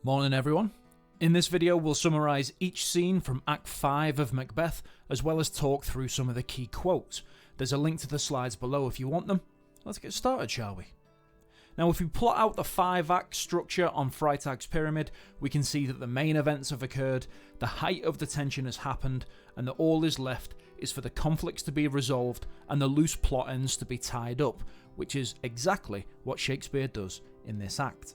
Morning everyone. In this video we'll summarise each scene from Act 5 of Macbeth, as well as talk through some of the key quotes. There's a link to the slides below if you want them. Let's get started, shall we? Now if we plot out the 5-act structure on Freytag's pyramid, we can see that the main events have occurred, the height of the tension has happened, and that all is left is for the conflicts to be resolved and the loose plot ends to be tied up, which is exactly what Shakespeare does in this act.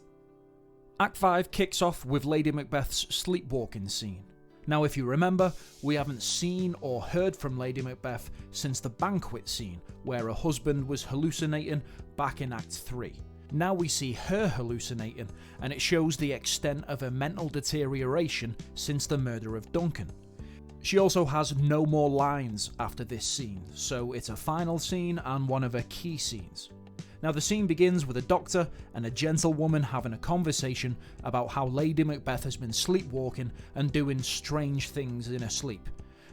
Act 5 kicks off with Lady Macbeth's sleepwalking scene. Now if you remember, we haven't seen or heard from Lady Macbeth since the banquet scene, where her husband was hallucinating back in Act 3. Now we see her hallucinating, and it shows the extent of her mental deterioration since the murder of Duncan. She also has no more lines after this scene, so it's a final scene and one of her key scenes. Now the scene begins with a doctor and a gentlewoman having a conversation about how Lady Macbeth has been sleepwalking and doing strange things in her sleep.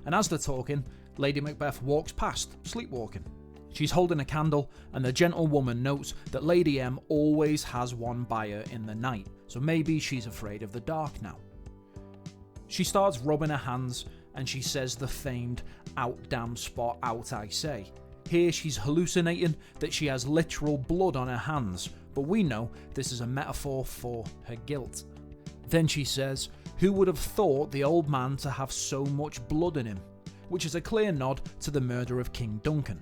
And as they're talking, Lady Macbeth walks past, sleepwalking. She's holding a candle, and the gentlewoman notes that Lady M always has one by her in the night, so maybe she's afraid of the dark now. She starts rubbing her hands, and she says the famed "out damn spot out I say." Here she's hallucinating that she has literal blood on her hands, but we know this is a metaphor for her guilt. Then she says, "Who would have thought the old man to have so much blood in him?" which is a clear nod to the murder of King Duncan.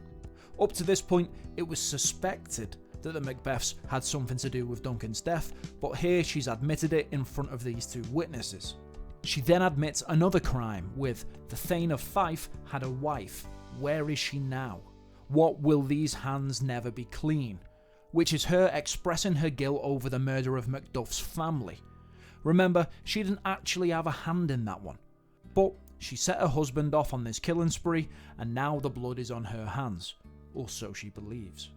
Up to this point, it was suspected that the Macbeths had something to do with Duncan's death, but here she's admitted it in front of these two witnesses. She then admits another crime with "the Thane of Fife had a wife. Where is she now? What will these hands never be clean?" which is her expressing her guilt over the murder of Macduff's family. Remember, she didn't actually have a hand in that one, but she set her husband off on this killing spree, and now the blood is on her hands, or so she believes.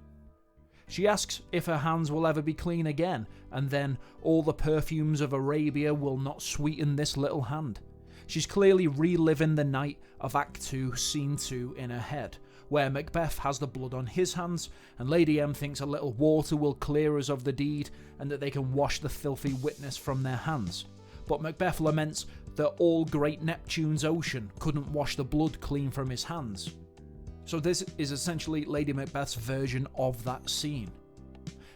She asks if her hands will ever be clean again, and then all the perfumes of Arabia will not sweeten this little hand. She's clearly reliving the night of Act 2, Scene 2 in her head, where Macbeth has the blood on his hands, and Lady M thinks a little water will clear us of the deed, and that they can wash the filthy witness from their hands. But Macbeth laments that all great Neptune's ocean couldn't wash the blood clean from his hands. So this is essentially Lady Macbeth's version of that scene.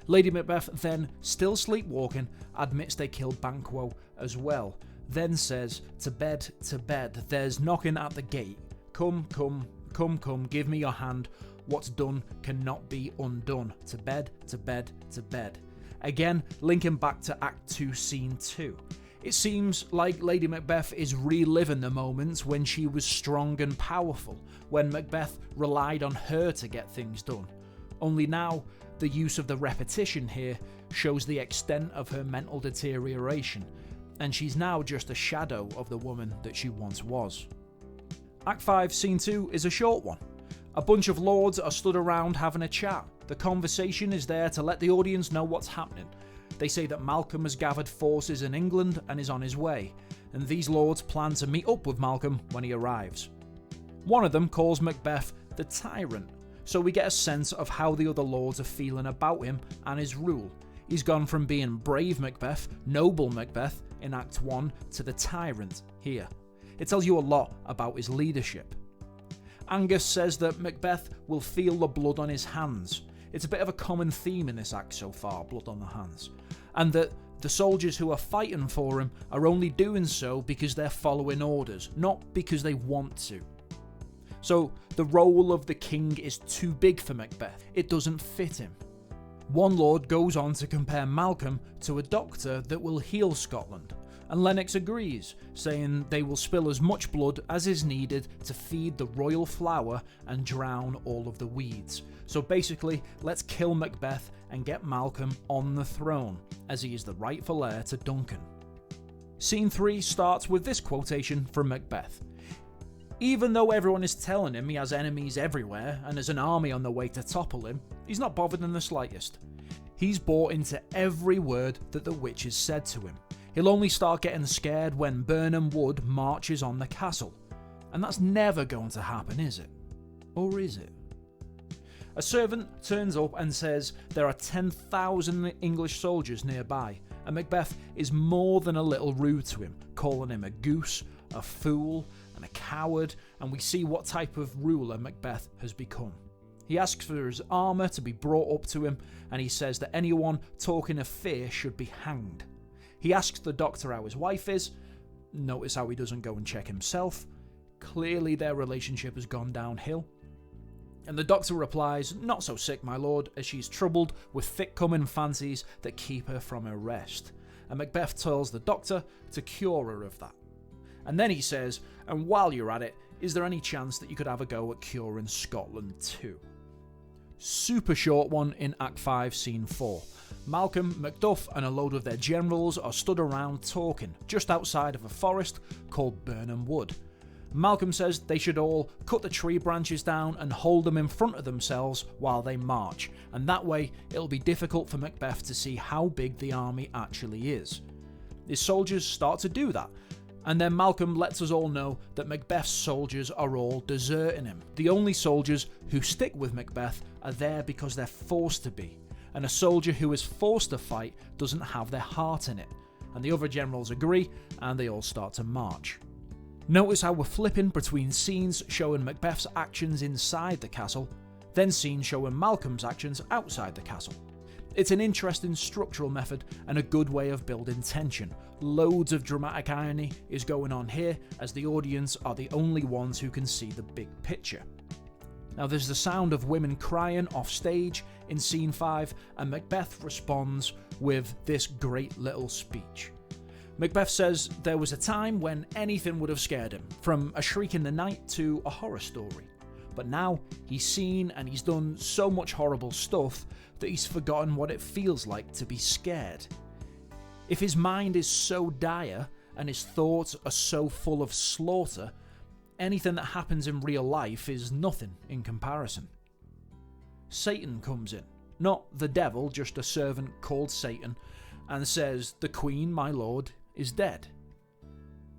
Lady Macbeth then, still sleepwalking, admits they killed Banquo as well, then says, to bed, there's knocking at the gate. Come, come, come, come, give me your hand. What's done cannot be undone. To bed, to bed, to bed. Again, linking back to Act 2, Scene 2. It seems like Lady Macbeth is reliving the moments when she was strong and powerful, when Macbeth relied on her to get things done. Only now, the use of the repetition here shows the extent of her mental deterioration, and she's now just a shadow of the woman that she once was. Act 5, Scene 2 is a short one. A bunch of lords are stood around having a chat. The conversation is there to let the audience know what's happening. They say that Malcolm has gathered forces in England and is on his way, and these lords plan to meet up with Malcolm when he arrives. One of them calls Macbeth the tyrant, so we get a sense of how the other lords are feeling about him and his rule. He's gone from being brave Macbeth, noble Macbeth in Act 1 to the tyrant here. It tells you a lot about his leadership. Angus says that Macbeth will feel the blood on his hands. It's a bit of a common theme in this act so far, blood on the hands. And that the soldiers who are fighting for him are only doing so because they're following orders, not because they want to. So the role of the king is too big for Macbeth. It doesn't fit him. One lord goes on to compare Malcolm to a doctor that will heal Scotland, and Lennox agrees, saying they will spill as much blood as is needed to feed the royal flower and drown all of the weeds. So basically, let's kill Macbeth and get Malcolm on the throne, as he is the rightful heir to Duncan. Scene 3 starts with this quotation from Macbeth. Even though everyone is telling him he has enemies everywhere and there's an army on the way to topple him, he's not bothered in the slightest. He's bought into every word that the witch has said to him. He'll only start getting scared when Birnam Wood marches on the castle. And that's never going to happen, is it? Or is it? A servant turns up and says there are 10,000 English soldiers nearby, and Macbeth is more than a little rude to him, calling him a goose, a fool, and a coward, and we see what type of ruler Macbeth has become. He asks for his armour to be brought up to him, and he says that anyone talking of fear should be hanged. He asks the doctor how his wife is. Notice how he doesn't go and check himself. Clearly their relationship has gone downhill. And the doctor replies, "Not so sick, my lord, as she's troubled with thick-coming fancies that keep her from her rest." And Macbeth tells the doctor to cure her of that. And then he says, "And while you're at it, is there any chance that you could have a go at curing Scotland too?" Super short one in Act 5, Scene 4. Malcolm, Macduff and a load of their generals are stood around talking, just outside of a forest called Burnham Wood. Malcolm says they should all cut the tree branches down and hold them in front of themselves while they march, and that way it'll be difficult for Macbeth to see how big the army actually is. His soldiers start to do that, and then Malcolm lets us all know that Macbeth's soldiers are all deserting him. The only soldiers who stick with Macbeth are there because they're forced to be, and a soldier who is forced to fight doesn't have their heart in it. And the other generals agree, and they all start to march. Notice how we're flipping between scenes showing Macbeth's actions inside the castle, then scenes showing Malcolm's actions outside the castle. It's an interesting structural method and a good way of building tension. Loads of dramatic irony is going on here, as the audience are the only ones who can see the big picture. Now there's the sound of women crying off stage in Scene 5, and Macbeth responds with this great little speech. Macbeth says there was a time when anything would have scared him, from a shriek in the night to a horror story. But now he's seen and he's done so much horrible stuff that he's forgotten what it feels like to be scared. If his mind is so dire and his thoughts are so full of slaughter, anything that happens in real life is nothing in comparison. Satan comes in, not the devil, just a servant called Satan, and says, "The queen, my lord, is dead."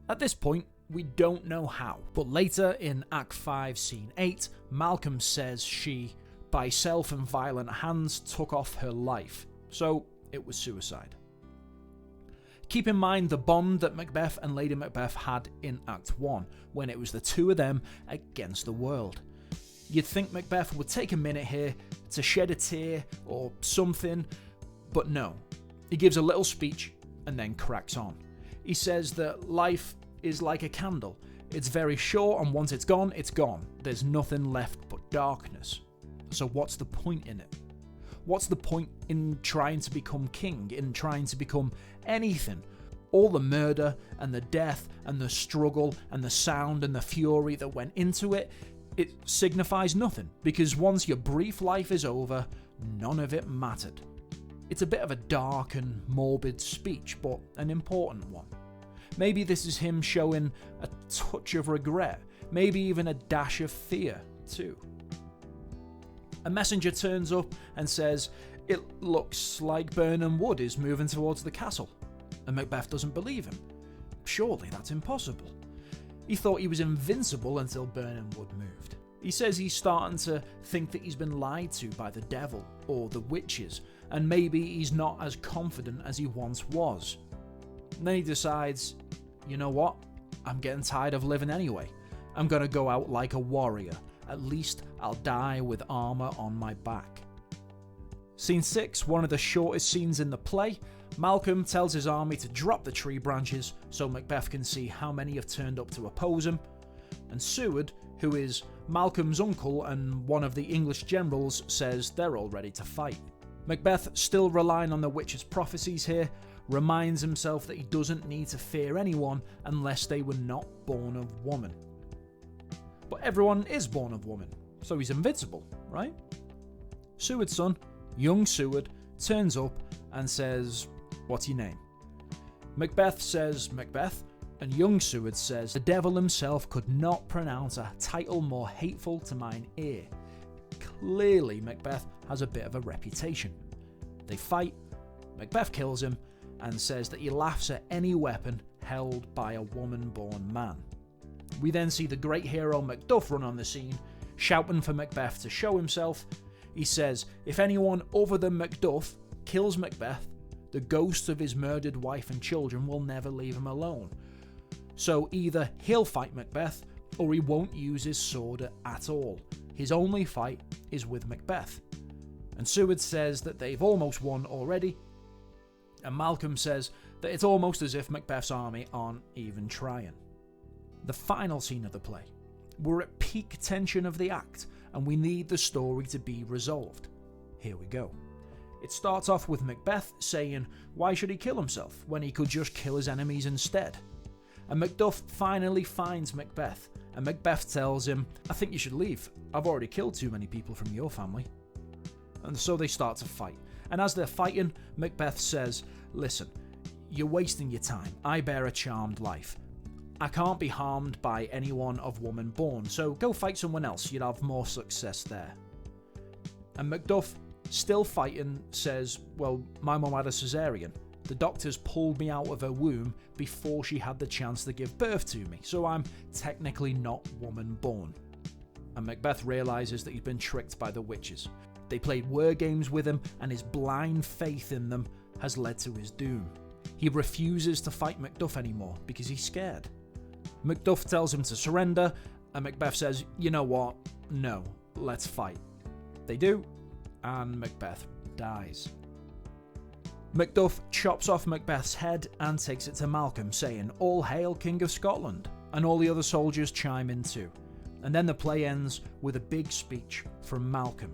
At this point, we don't know how, but later in Act 5, Scene 8, Malcolm says she, by self and violent hands, took off her life, so it was suicide. Keep in mind the bond that Macbeth and Lady Macbeth had in Act 1, when it was the two of them against the world. You'd think Macbeth would take a minute here to shed a tear or something, but no. He gives a little speech and then cracks on. He says that life is like a candle. It's very short, and once it's gone, it's gone. There's nothing left but darkness. So what's the point in it? What's the point in trying to become king, in trying to become anything? All the murder and the death and the struggle and the sound and the fury that went into it, it signifies nothing, because once your brief life is over, none of it mattered. It's a bit of a dark and morbid speech, but an important one. Maybe this is him showing a touch of regret, maybe even a dash of fear too. A messenger turns up and says, "It looks like Burnham Wood is moving towards the castle." And Macbeth doesn't believe him. Surely that's impossible. He thought he was invincible until Burnham Wood moved. He says he's starting to think that he's been lied to by the devil or the witches, and maybe he's not as confident as he once was. And then he decides, you know what? I'm getting tired of living anyway. I'm gonna go out like a warrior. At least I'll die with armour on my back. Scene 6, one of the shortest scenes in the play. Malcolm tells his army to drop the tree branches so Macbeth can see how many have turned up to oppose him. And Seward, who is Malcolm's uncle and one of the English generals, says they're all ready to fight. Macbeth, still relying on the witch's prophecies here, reminds himself that he doesn't need to fear anyone unless they were not born of woman. But everyone is born of woman, so he's invincible, right? Seward's son, young Seward, turns up and says, "What's your name?" Macbeth says Macbeth, and young Seward says the devil himself could not pronounce a title more hateful to mine ear. Clearly Macbeth has a bit of a reputation. They fight, Macbeth kills him, and says that he laughs at any weapon held by a woman-born man. We then see the great hero Macduff run on the scene, shouting for Macbeth to show himself. He says, if anyone other than Macduff kills Macbeth, The ghosts of his murdered wife and children will never leave him alone. So either he'll fight Macbeth, or he won't use his sword at all. His only fight is with Macbeth. And Seward says that they've almost won already, and Malcolm says that it's almost as if Macbeth's army aren't even trying. The final scene of the play. We're at peak tension of the act, and we need the story to be resolved. Here we go. It starts off with Macbeth saying why should he kill himself when he could just kill his enemies instead? And Macduff finally finds Macbeth, and Macbeth tells him, I think you should leave. I've already killed too many people from your family. And so they start to fight. And as they're fighting, Macbeth says, listen, you're wasting your time. I bear a charmed life. I can't be harmed by anyone of woman born, so go fight someone else. You'd have more success there. And Macduff, still fighting, says, well, my mum had a cesarean. The doctors pulled me out of her womb before she had the chance to give birth to me, so I'm technically not woman born. And Macbeth realises that he's been tricked by the witches. They played word games with him, and his blind faith in them has led to his doom. He refuses to fight Macduff anymore because he's scared. Macduff tells him to surrender, and Macbeth says, you know what, no, let's fight. They do, and Macbeth dies. Macduff chops off Macbeth's head and takes it to Malcolm, saying, all hail King of Scotland, and all the other soldiers chime in too. And then the play ends with a big speech from Malcolm.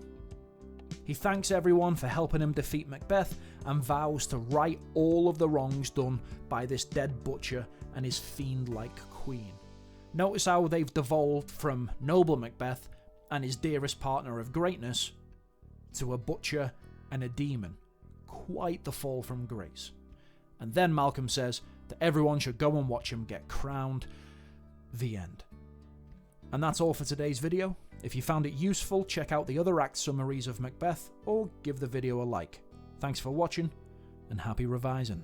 He thanks everyone for helping him defeat Macbeth and vows to right all of the wrongs done by this dead butcher and his fiend-like queen. Notice how they've devolved from noble Macbeth and his dearest partner of greatness to a butcher and a demon. Quite the fall from grace. And then Malcolm says that everyone should go and watch him get crowned. The end. And that's all for today's video. If you found it useful, check out the other act summaries of Macbeth, or give the video a like. Thanks for watching, and happy revising.